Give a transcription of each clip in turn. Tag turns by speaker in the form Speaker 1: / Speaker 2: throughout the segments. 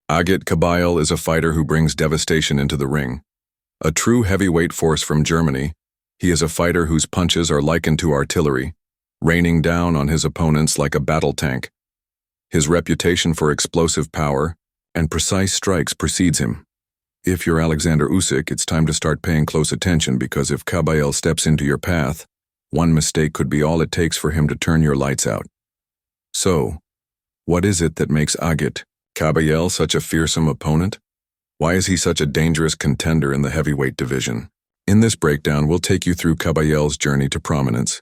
Speaker 1: Agit Kayabel is a fighter who brings devastation into the ring. A true heavyweight force from Germany, he is a fighter whose punches are likened to artillery, raining down on his opponents like a battle tank. His reputation for explosive power and precise strikes precedes him. If you're Oleksandr Usyk, it's time to start paying close attention, because if Kayabel steps into your path, one mistake could be all it takes for him to turn your lights out. So, what is it that makes Agit Kayabel such a fearsome opponent? Why is he such a dangerous contender in the heavyweight division? In this breakdown, we'll take you through Kayabel's journey to prominence,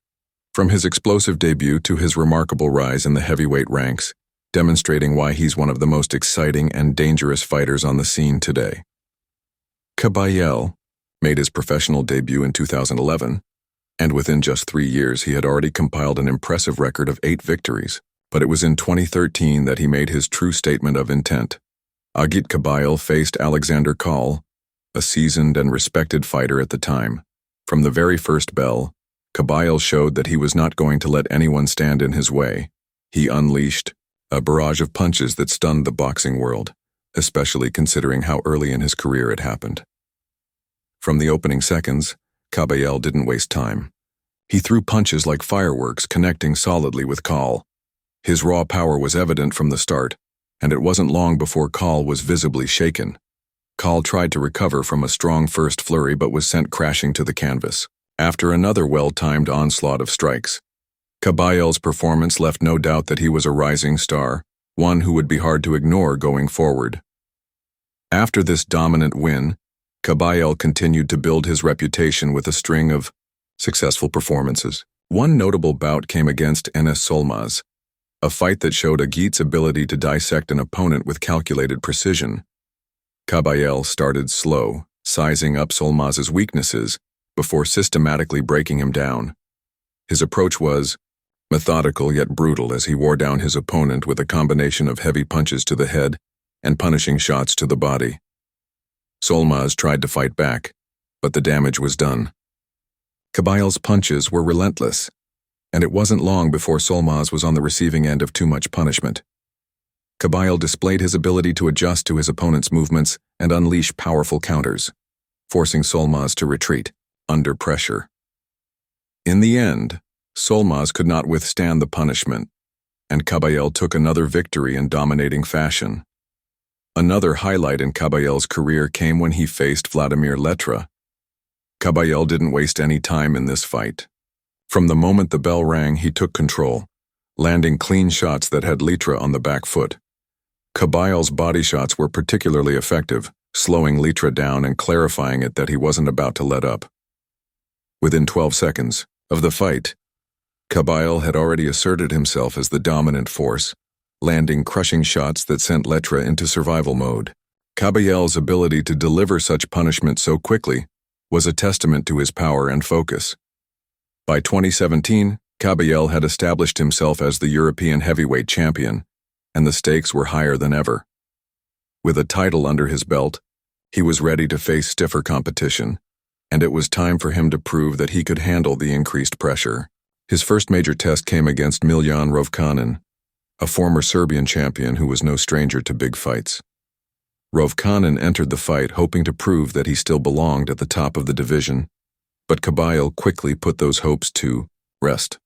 Speaker 1: from his explosive debut to his remarkable rise in the heavyweight ranks, demonstrating why he's one of the most exciting and dangerous fighters on the scene today. Kayabel made his professional debut in 2011, and within just 3 years he had already compiled an impressive record of 8 victories. But it was in 2013 that he made his true statement of intent. Agit Kayabel faced Alexander Kal, a seasoned and respected fighter at the time. From the very first bell, Kayabel showed that he was not going to let anyone stand in his way. He unleashed a barrage of punches that stunned the boxing world, especially considering how early in his career it happened. From the opening seconds, Kayabel didn't waste time. He threw punches like fireworks, connecting solidly with Kal. His raw power was evident from the start, and it wasn't long before Kal was visibly shaken. Kal tried to recover from a strong first flurry but was sent crashing to the canvas. After another well-timed onslaught of strikes, Kayabel's performance left no doubt that he was a rising star, one who would be hard to ignore going forward. After this dominant win, Kayabel continued to build his reputation with a string of successful performances. One notable bout came against Sanchez, a fight that showed Agit's ability to dissect an opponent with calculated precision. Kayabel started slow, sizing up Sanchez' weaknesses before systematically breaking him down. His approach was methodical yet brutal as he wore down his opponent with a combination of heavy punches to the head and punishing shots to the body. Sanchez tried to fight back, but the damage was done. Kayabel's punches were relentless, and it wasn't long before Sanchez was on the receiving end of too much punishment. Kayabel displayed his ability to adjust to his opponent's movements and unleash powerful counters, forcing Sanchez to retreat under pressure. In the end, Sanchez could not withstand the punishment, and Kayabel took another victory in dominating fashion. Another highlight in Kayabel's career came when he faced Vladimir Letra. Kayabel didn't waste any time in this fight. From the moment the bell rang, he took control, landing clean shots that had Letra on the back foot. Kayabel's body shots were particularly effective, slowing Letra down and clarifying it that he wasn't about to let up. Within 12 seconds of the fight, Kayabel had already asserted himself as the dominant force, landing crushing shots that sent Letra into survival mode. Kayabel's ability to deliver such punishment so quickly was a testament to his power and focus. By 2017, Kayabel had established himself as the European heavyweight champion, and the stakes were higher than ever. With a title under his belt, he was ready to face stiffer competition, and it was time for him to prove that he could handle the increased pressure. His first major test came against Miljan Rovkanin, a former Serbian champion who was no stranger to big fights. Rovkanin entered the fight hoping to prove that he still belonged at the top of the division, but Kayabel quickly put those hopes to rest.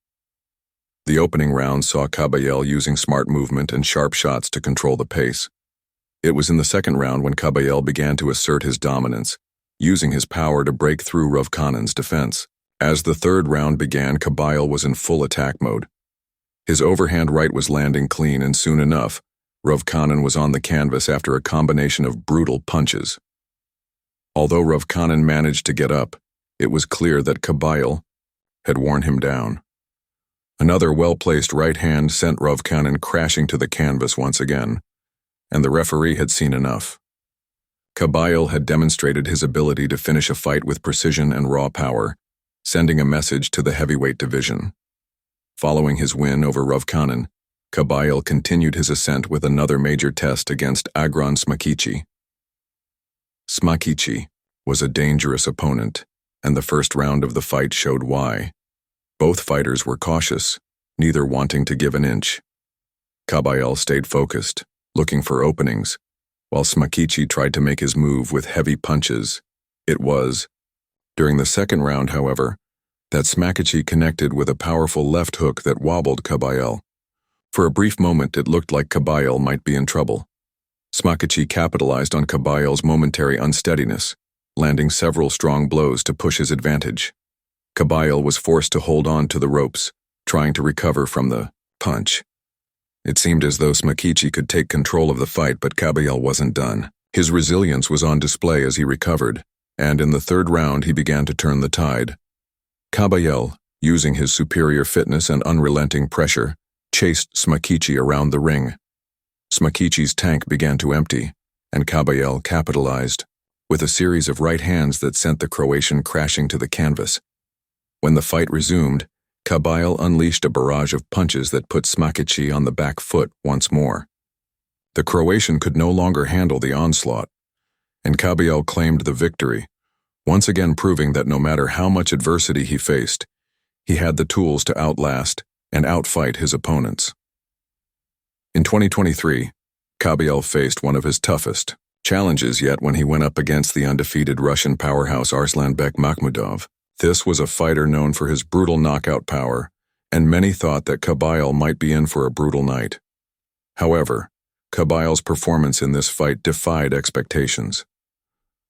Speaker 1: The opening round saw Kayabel using smart movement and sharp shots to control the pace. It was in the second round when Kayabel began to assert his dominance, using his power to break through Rovkanin's defense. As the third round began, Kayabel was in full attack mode. His overhand right was landing clean, and soon enough, Rovkanin was on the canvas after a combination of brutal punches. Although Rovkanin managed to get up, it was clear that Kayabel had worn him down. Another well-placed right hand sent Rovkanin crashing to the canvas once again, and the referee had seen enough. Kayabel had demonstrated his ability to finish a fight with precision and raw power, sending a message to the heavyweight division. Following his win over Rovkanin, Kayabel continued his ascent with another major test against Agron Smakici. Smakici was a dangerous opponent, and the first round of the fight showed why. Both fighters were cautious, neither wanting to give an inch. Kayabel stayed focused, looking for openings, while Smakichi tried to make his move with heavy punches. It was, during the second round, however, that Smakichi connected with a powerful left hook that wobbled Kayabel. For a brief moment, it looked like Kayabel might be in trouble. Smakichi capitalized on Kayabel's momentary unsteadiness, landing several strong blows to push his advantage. Kayabel was forced to hold on to the ropes, trying to recover from the punch. It seemed as though Smakichi could take control of the fight, but Kayabel wasn't done. His resilience was on display as he recovered, and in the third round he began to turn the tide. Kayabel, using his superior fitness and unrelenting pressure, chased Smakichi around the ring. Smakichi's tank began to empty, and Kayabel capitalized, with a series of right hands that sent the Croatian crashing to the canvas. When the fight resumed, Kayabel unleashed a barrage of punches that put Smakichi on the back foot once more. The Croatian could no longer handle the onslaught, and Kayabel claimed the victory, once again proving that no matter how much adversity he faced, he had the tools to outlast and outfight his opponents. In 2023, Kayabel faced one of his toughest challenges yet when he went up against the undefeated Russian powerhouse Arslanbek Makhmudov. This was a fighter known for his brutal knockout power, and many thought that Kayabel might be in for a brutal night. However, Kayabel's performance in this fight defied expectations.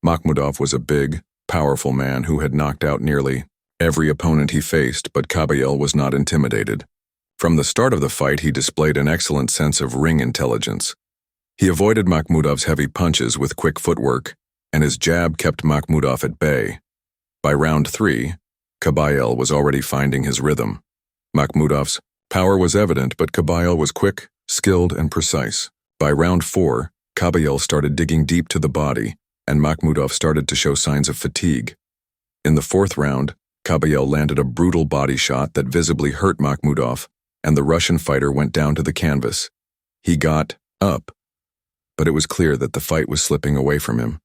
Speaker 1: Makhmudov was a big, powerful man who had knocked out nearly every opponent he faced, but Kayabel was not intimidated. From the start of the fight, he displayed an excellent sense of ring intelligence. He avoided Makhmudov's heavy punches with quick footwork, and his jab kept Makhmudov at bay. By round 3, Kayabel was already finding his rhythm. Makhmudov's power was evident, but Kayabel was quick, skilled, and precise. By round 4, Kayabel started digging deep to the body, and Makhmudov started to show signs of fatigue. In the fourth round, Kayabel landed a brutal body shot that visibly hurt Makhmudov, and the Russian fighter went down to the canvas. He got up, but it was clear that the fight was slipping away from him.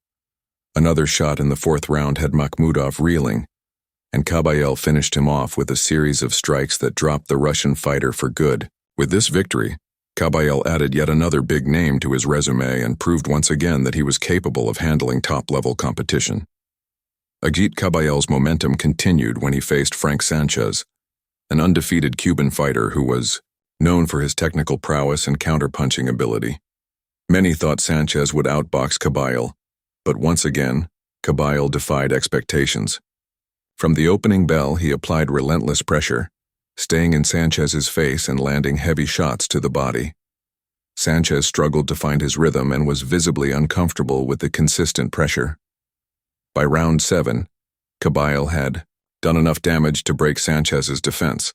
Speaker 1: Another shot in the fourth round had Makhmudov reeling, and Kayabel finished him off with a series of strikes that dropped the Russian fighter for good. With this victory, Kayabel added yet another big name to his resume and proved once again that he was capable of handling top-level competition. Agit Kayabel's momentum continued when he faced Sanchez, an undefeated Cuban fighter who was known for his technical prowess and counterpunching ability. Many thought Sanchez would outbox Kayabel, but once again, Kayabel defied expectations. From the opening bell, he applied relentless pressure, staying in Sanchez's face and landing heavy shots to the body. Sanchez struggled to find his rhythm and was visibly uncomfortable with the consistent pressure. By round 7, Kayabel had done enough damage to break Sanchez's defense.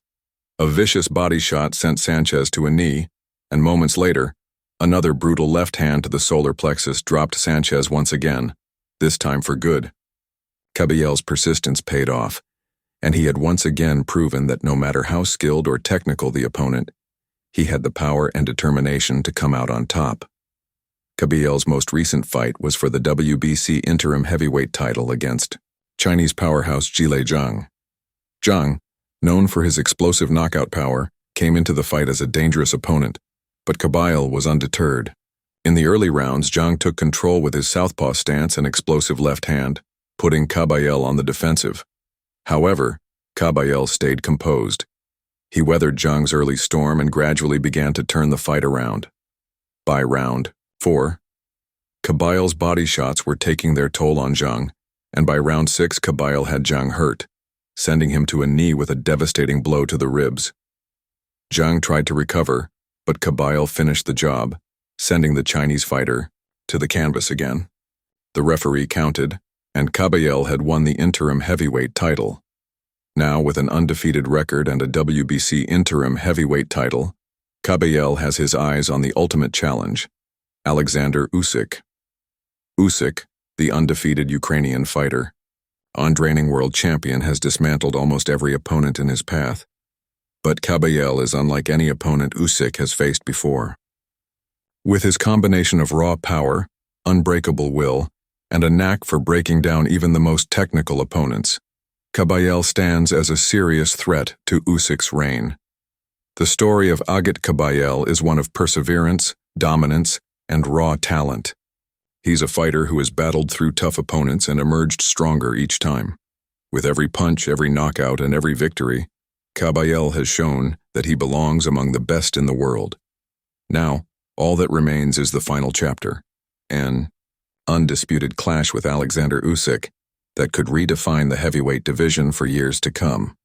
Speaker 1: A vicious body shot sent Sanchez to a knee, and moments later, another brutal left hand to the solar plexus dropped Sanchez once again, this time for good. Kayabel's persistence paid off, and he had once again proven that no matter how skilled or technical the opponent, he had the power and determination to come out on top. Kayabel's most recent fight was for the WBC interim heavyweight title against Chinese powerhouse Zhilei Zhang. Zhang, known for his explosive knockout power, came into the fight as a dangerous opponent, but Kayabel was undeterred. In the early rounds, Zhang took control with his southpaw stance and explosive left hand, putting Kayabel on the defensive. However, Kayabel stayed composed. He weathered Zhang's early storm and gradually began to turn the fight around. By round 4, Kayabel's body shots were taking their toll on Zhang, and by round 6, Kayabel had Zhang hurt, sending him to a knee with a devastating blow to the ribs. Zhang tried to recover, but Kayabel finished the job, sending the Chinese fighter to the canvas again. The referee counted, and Kayabel had won the interim heavyweight title. Now, with an undefeated record and a WBC interim heavyweight title, Kayabel has his eyes on the ultimate challenge, Oleksandr Usyk. Usyk, the undefeated Ukrainian fighter, on-draining world champion, has dismantled almost every opponent in his path. But Kayabel is unlike any opponent Usyk has faced before. With his combination of raw power, unbreakable will, and a knack for breaking down even the most technical opponents, Kayabel stands as a serious threat to Usyk's reign. The story of Agit Kayabel is one of perseverance, dominance, and raw talent. He's a fighter who has battled through tough opponents and emerged stronger each time. With every punch, every knockout, and every victory, Kayabel has shown that he belongs among the best in the world. Now, all that remains is the final chapter, an undisputed clash with Oleksandr Usyk that could redefine the heavyweight division for years to come.